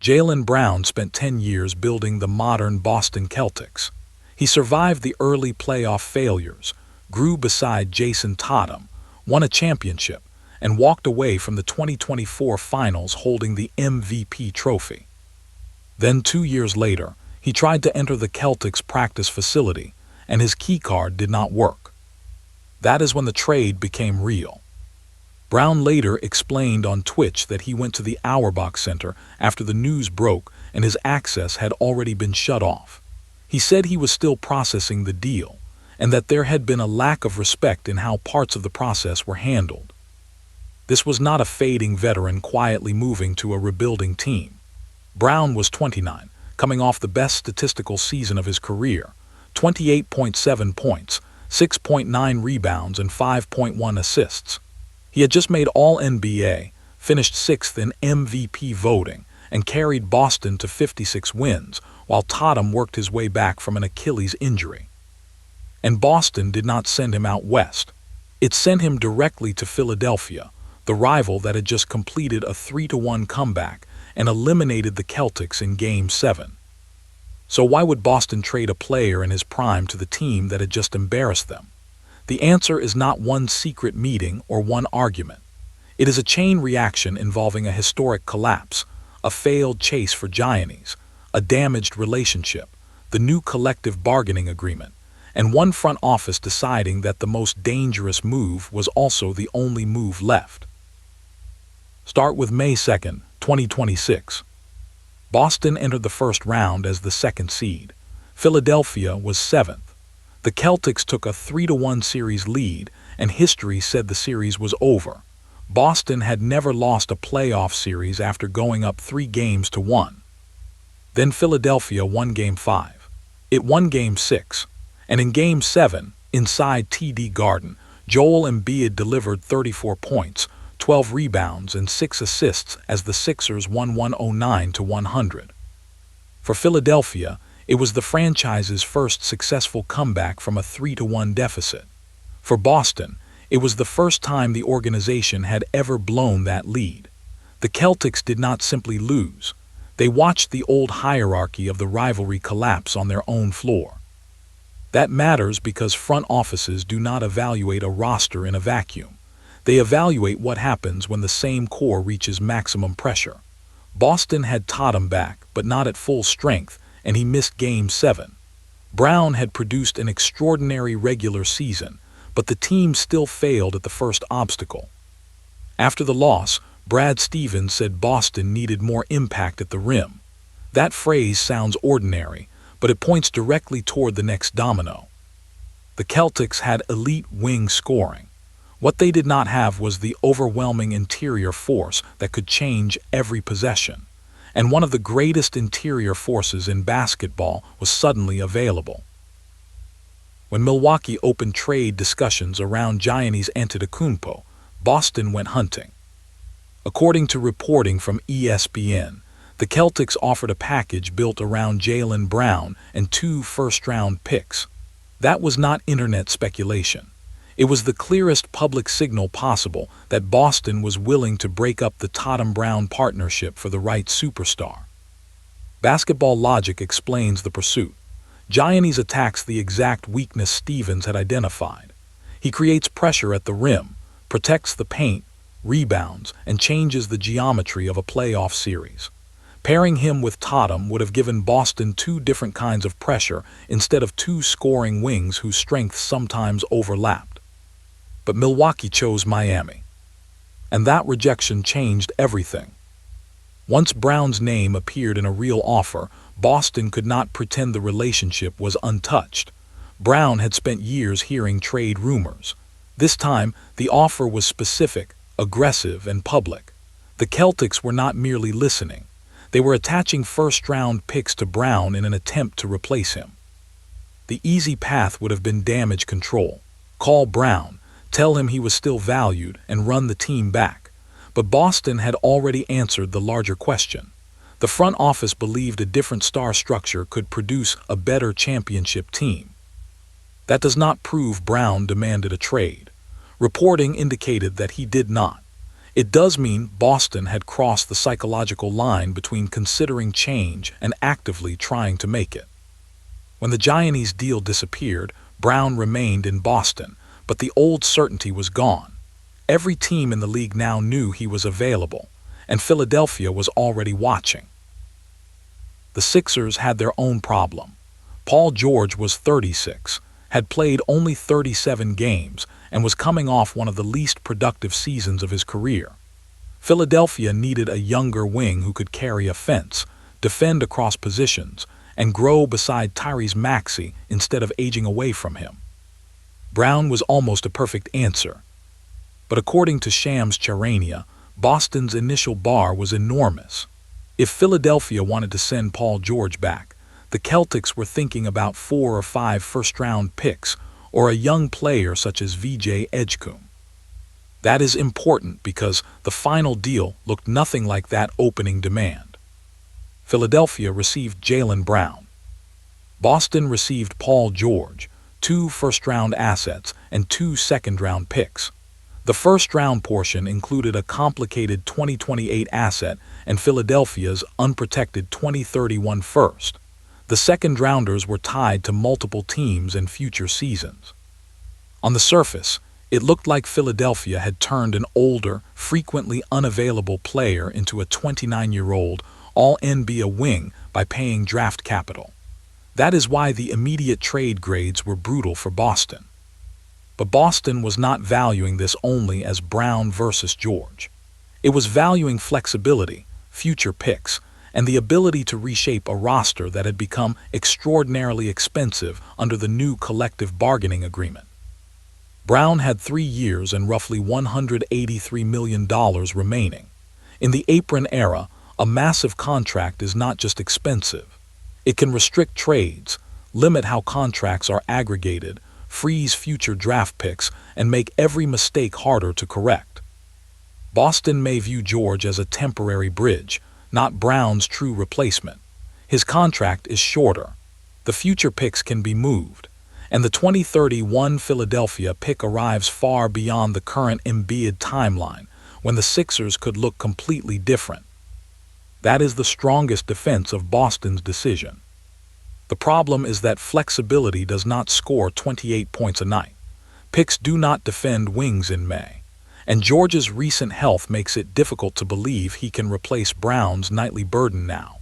Jaylen Brown spent 10 years building the modern Boston Celtics. He survived the early playoff failures, grew beside Jason Tatum, won a championship, and walked away from the 2024 finals holding the MVP trophy. Then 2 years later, he tried to enter the Celtics practice facility, and his keycard did not work. That is when the trade became real. Brown later explained on Twitch that he went to the Auerbach Center after the news broke and his access had already been shut off. He said he was still processing the deal, and that there had been a lack of respect in how parts of the process were handled. This was not a fading veteran quietly moving to a rebuilding team. Brown was 29, coming off the best statistical season of his career, 28.7 points, 6.9 rebounds, and 5.1 assists. He had just made All-NBA, finished 6th in MVP voting, and carried Boston to 56 wins, while Tatum worked his way back from an Achilles injury. And Boston did not send him out west. It sent him directly to Philadelphia, the rival that had just completed a 3-1 comeback and eliminated the Celtics in Game 7. So why would Boston trade a player in his prime to the team that had just embarrassed them? The answer is not one secret meeting or one argument. It is a chain reaction involving a historic collapse, a failed chase for Giannis, a damaged relationship, the new collective bargaining agreement, and one front office deciding that the most dangerous move was also the only move left. Start with May 2nd, 2026. Boston entered the first round as the second seed. Philadelphia was 7th. The Celtics took a 3-1 series lead, and history said the series was over. Boston had never lost a playoff series after going up 3-1. Then Philadelphia won Game 5. It won Game 6. And in Game 7, inside TD Garden, Joel Embiid delivered 34 points, 12 rebounds, and 6 assists as the Sixers won 109-100. For Philadelphia, it was the franchise's first successful comeback from a 3-1 deficit. For Boston, it was the first time the organization had ever blown that lead. The Celtics did not simply lose. They watched the old hierarchy of the rivalry collapse on their own floor. That matters because front offices do not evaluate a roster in a vacuum. They evaluate what happens when the same core reaches maximum pressure. Boston had Tatum back, but not at full strength, and he missed Game 7. Brown had produced an extraordinary regular season, but the team still failed at the first obstacle. After the loss, Brad Stevens said Boston needed more impact at the rim. That phrase sounds ordinary, but it points directly toward the next domino. The Celtics had elite wing scoring. What they did not have was the overwhelming interior force that could change every possession. And one of the greatest interior forces in basketball was suddenly available. When Milwaukee opened trade discussions around Giannis Antetokounmpo, Boston went hunting. According to reporting from ESPN, the Celtics offered a package built around Jaylen Brown and 2 first-round picks. That was not internet speculation. It was the clearest public signal possible that Boston was willing to break up the Tatum-Brown partnership for the right superstar. Basketball logic explains the pursuit. Giannis attacks the exact weakness Stevens had identified. He creates pressure at the rim, protects the paint, rebounds, and changes the geometry of a playoff series. Pairing him with Tatum would have given Boston 2 different kinds of pressure instead of 2 scoring wings whose strengths sometimes overlapped. But Milwaukee chose Miami. And that rejection changed everything. Once Brown's name appeared in a real offer, Boston could not pretend the relationship was untouched. Brown had spent years hearing trade rumors. This time, the offer was specific, aggressive, and public. The Celtics were not merely listening. They were attaching first-round picks to Brown in an attempt to replace him. The easy path would have been damage control. Call Brown, tell him he was still valued, and run the team back. But Boston had already answered the larger question. The front office believed a different star structure could produce a better championship team. That does not prove Brown demanded a trade. Reporting indicated that he did not. It does mean Boston had crossed the psychological line between considering change and actively trying to make it. When the Giannis deal disappeared, Brown remained in Boston, but the old certainty was gone. Every team in the league now knew he was available, and Philadelphia was already watching. The Sixers had their own problem. Paul George was 36, had played only 37 games, and was coming off one of the least productive seasons of his career. Philadelphia needed a younger wing who could carry offense, defend across positions, and grow beside Tyrese Maxey instead of aging away from him. Brown was almost a perfect answer. But according to Shams Charania, Boston's initial bar was enormous. If Philadelphia wanted to send Paul George back, the Celtics were thinking about 4 or 5 first-round picks or a young player such as VJ Edgecombe. That is important because the final deal looked nothing like that opening demand. Philadelphia received Jaylen Brown. Boston received Paul George, 2 first-round assets and 2 second-round picks. The first-round portion included a complicated 2028 asset and Philadelphia's unprotected 2031 first. The second-rounders were tied to multiple teams and future seasons. On the surface, it looked like Philadelphia had turned an older, frequently unavailable player into a 29-year-old all-NBA wing by paying draft capital. That is why the immediate trade grades were brutal for Boston. But Boston was not valuing this only as Brown versus George. It was valuing flexibility, future picks, and the ability to reshape a roster that had become extraordinarily expensive under the new collective bargaining agreement. Brown had 3 years and roughly $183 million remaining. In the apron era, a massive contract is not just expensive. It can restrict trades, limit how contracts are aggregated, freeze future draft picks, and make every mistake harder to correct. Boston may view George as a temporary bridge, not Brown's true replacement. His contract is shorter. The future picks can be moved, and the 2031 Philadelphia pick arrives far beyond the current Embiid timeline, when the Sixers could look completely different. That is the strongest defense of Boston's decision. The problem is that flexibility does not score 28 points a night. Picks do not defend wings in May, and George's recent health makes it difficult to believe he can replace Brown's nightly burden now.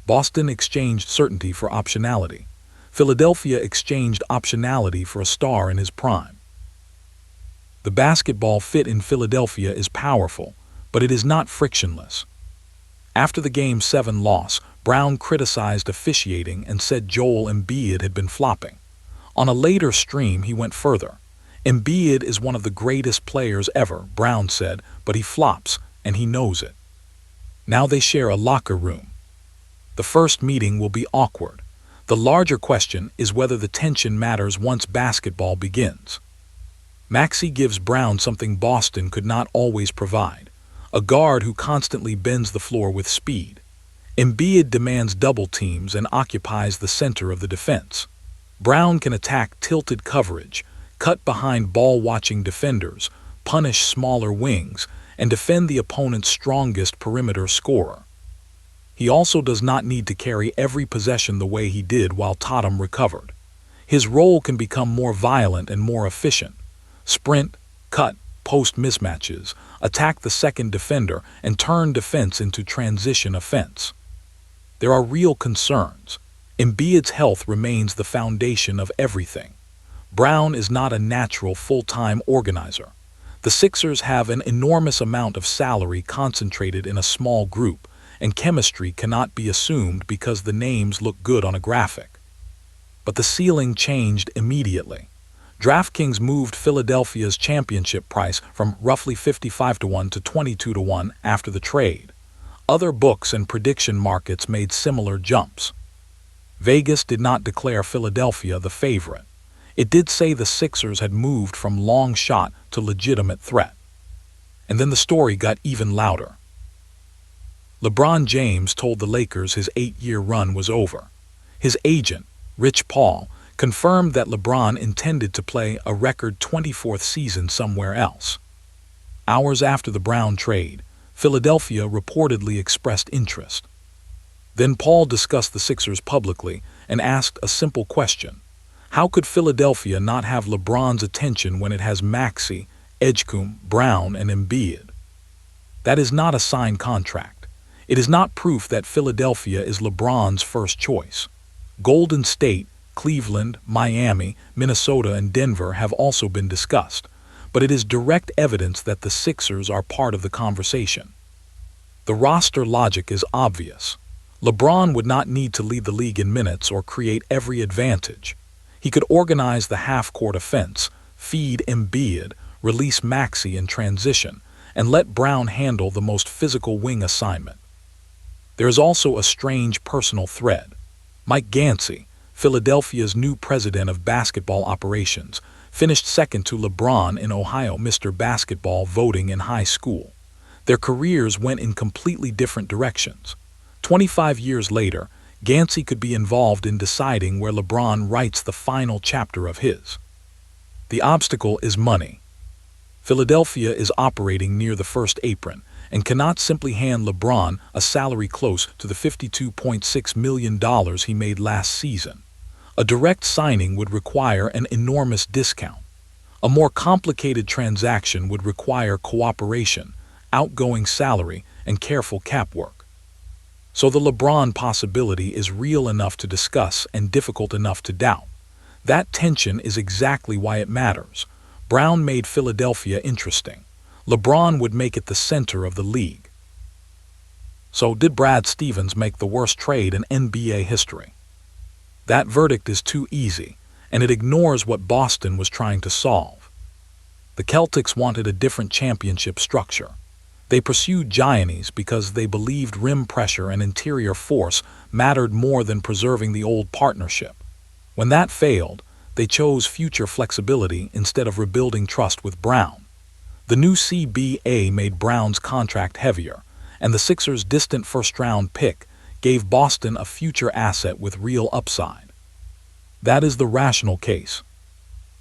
Boston exchanged certainty for optionality. Philadelphia exchanged optionality for a star in his prime. The basketball fit in Philadelphia is powerful, but it is not frictionless. After the Game 7 loss, Brown criticized officiating and said Joel Embiid had been flopping. On a later stream, he went further. Embiid is one of the greatest players ever, Brown said, but he flops, and he knows it. Now they share a locker room. The first meeting will be awkward. The larger question is whether the tension matters once basketball begins. Maxey gives Brown something Boston could not always provide, a guard who constantly bends the floor with speed. Embiid demands double teams and occupies the center of the defense. Brown can attack tilted coverage, cut behind ball-watching defenders, punish smaller wings, and defend the opponent's strongest perimeter scorer. He also does not need to carry every possession the way he did while Tatum recovered. His role can become more violent and more efficient. Sprint, cut, post mismatches, attack the second defender, and turn defense into transition offense. There are real concerns. Embiid's health remains the foundation of everything. Brown is not a natural full-time organizer. The Sixers have an enormous amount of salary concentrated in a small group, and chemistry cannot be assumed because the names look good on a graphic. But the ceiling changed immediately. DraftKings moved Philadelphia's championship price from roughly 55-1 to 22-1 after the trade. Other books and prediction markets made similar jumps. Vegas did not declare Philadelphia the favorite. It did say the Sixers had moved from long shot to legitimate threat. And then the story got even louder. LeBron James told the Lakers his 8-year run was over. His agent, Rich Paul, confirmed that LeBron intended to play a record 24th season somewhere else. Hours after the Brown trade, Philadelphia reportedly expressed interest. Then Paul discussed the Sixers publicly and asked a simple question. How could Philadelphia not have LeBron's attention when it has Maxey, Antetokounmpo, Brown, and Embiid? That is not a signed contract. It is not proof that Philadelphia is LeBron's first choice. Golden State, Cleveland, Miami, Minnesota, and Denver have also been discussed, but it is direct evidence that the Sixers are part of the conversation. The roster logic is obvious. LeBron would not need to lead the league in minutes or create every advantage. He could organize the half-court offense, feed Embiid, release Maxey in transition, and let Brown handle the most physical wing assignment. There is also a strange personal thread. Mike Gansey, Philadelphia's new president of basketball operations, finished second to LeBron in Ohio Mr. Basketball voting in high school. Their careers went in completely different directions. 25 years later, Gansey could be involved in deciding where LeBron writes the final chapter of his. The obstacle is money. Philadelphia is operating near the first apron and cannot simply hand LeBron a salary close to the $52.6 million he made last season. A direct signing would require an enormous discount. A more complicated transaction would require cooperation, outgoing salary, and careful cap work. So the LeBron possibility is real enough to discuss and difficult enough to doubt. That tension is exactly why it matters. Brown made Philadelphia interesting. LeBron would make it the center of the league. So did Brad Stevens make the worst trade in NBA history? That verdict is too easy, and it ignores what Boston was trying to solve. The Celtics wanted a different championship structure. They pursued Giannis because they believed rim pressure and interior force mattered more than preserving the old partnership. When that failed, they chose future flexibility instead of rebuilding trust with Brown. The new CBA made Brown's contract heavier, and the Sixers' distant first-round pick gave Boston a future asset with real upside. That is the rational case.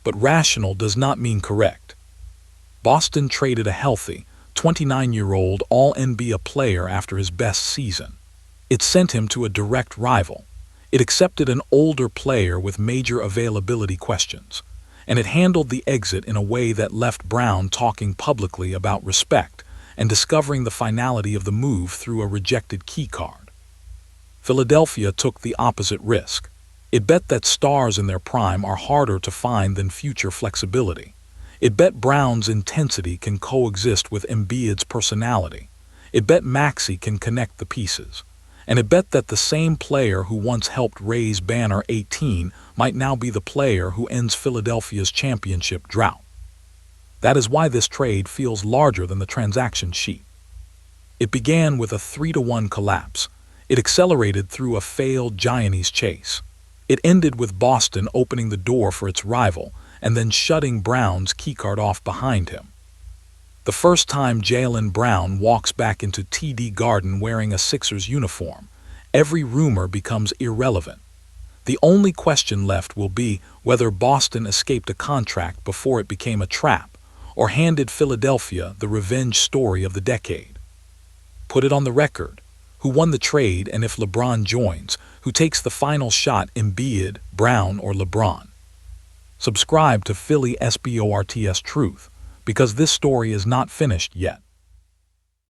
But rational does not mean correct. Boston traded a healthy, 29-year-old All-NBA player after his best season. It sent him to a direct rival. It accepted an older player with major availability questions, and it handled the exit in a way that left Brown talking publicly about respect and discovering the finality of the move through a rejected key card. Philadelphia took the opposite risk. It bet that stars in their prime are harder to find than future flexibility. It bet Brown's intensity can coexist with Embiid's personality. It bet Maxey can connect the pieces. And it bet that the same player who once helped raise Banner 18 might now be the player who ends Philadelphia's championship drought. That is why this trade feels larger than the transaction sheet. It began with a 3-1 collapse. It accelerated through a failed Giannis chase. It ended with Boston opening the door for its rival and then shutting Brown's keycard off behind him. The first time Jaylen Brown walks back into TD Garden wearing a Sixers uniform, every rumor becomes irrelevant. The only question left will be whether Boston escaped a contract before it became a trap, or handed Philadelphia the revenge story of the decade. Put it on the record. Who won the trade, and if LeBron joins, who takes the final shot, Embiid, Brown, or LeBron? Subscribe to Philly Sports Truth, because this story is not finished yet.